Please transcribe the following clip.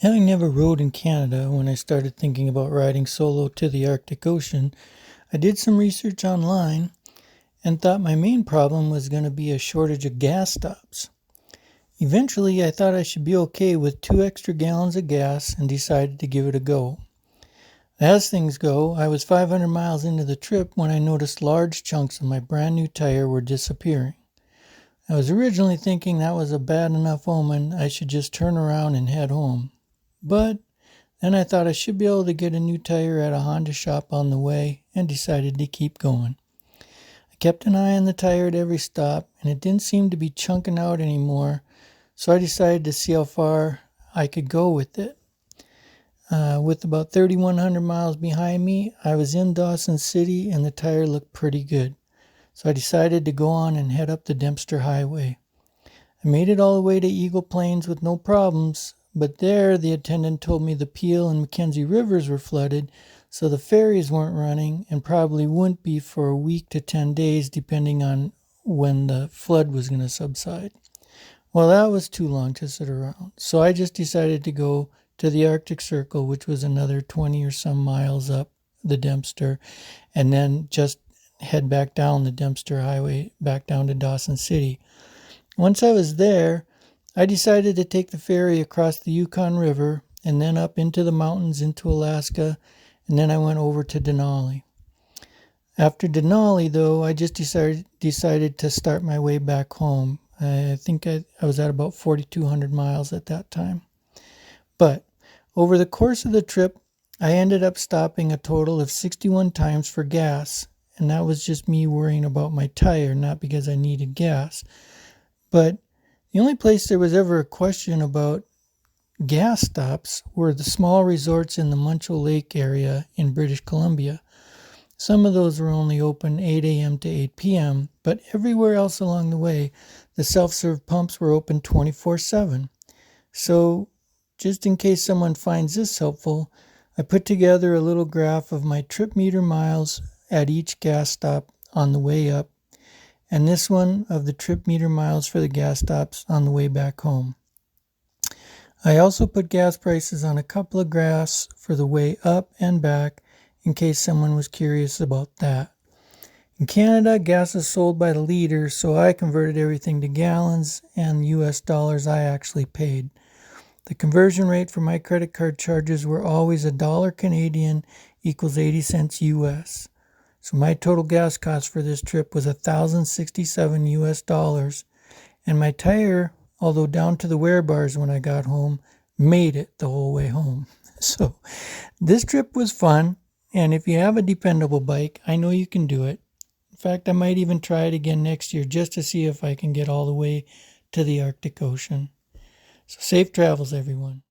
Having never rode in Canada when I started thinking about riding solo to the Arctic Ocean, I did some research online and thought my main problem was going to be a shortage of gas stops. Eventually, I thought I should be okay with 2 extra gallons of gas and decided to give it a go. As things go, I was 500 miles into the trip when I noticed large chunks of my brand new tire were disappearing. I was originally thinking that was a bad enough omen, I should just turn around and head home. But then I thought I should be able to get a new tire at a Honda shop on the way and decided to keep going. I kept an eye on the tire at every stop and it didn't seem to be chunking out anymore, so I decided to see how far I could go with it. With about 3,100 miles behind me, I was in Dawson City and the tire looked pretty good. So I decided to go on and head up the Dempster Highway. I made it all the way to Eagle Plains with no problems, but there the attendant told me the Peel and Mackenzie rivers were flooded, so the ferries weren't running and probably wouldn't be for a week to 10 days depending on when the flood was going to subside. Well, that was too long to sit around, so I just decided to go to the Arctic Circle, which was another 20 or some miles up the Dempster, and then just head back down the Dempster Highway back down to Dawson City. Once I was there, I decided to take the ferry across the Yukon River and then up into the mountains into Alaska, and then I went over to Denali. After Denali, though, I just decided to start my way back home. I think I was at about 4,200 miles at that time. But over the course of the trip, I ended up stopping a total of 61 times for gas, and that was just me worrying about my tire, not because I needed gas. But the only place there was ever a question about gas stops were the small resorts in the Muncho Lake area in British Columbia. Some of those were only open 8 a.m. to 8 p.m., but everywhere else along the way, the self-serve pumps were open 24/7. So, just in case someone finds this helpful, I put together a little graph of my trip meter miles at each gas stop on the way up, and this one of the trip meter miles for the gas stops on the way back home. I also put gas prices on a couple of graphs for the way up and back in case someone was curious about that. In Canada, gas is sold by the liter, so I converted everything to gallons and US dollars I actually paid. The conversion rate for my credit card charges were always $1 Canadian equals 80 cents US. So my total gas cost for this trip was $1,067 US dollars, and my tire, although down to the wear bars when I got home, made it the whole way home. So this trip was fun, and if you have a dependable bike, I know you can do it. In fact, I might even try it again next year just to see if I can get all the way to the Arctic Ocean. So safe travels, everyone.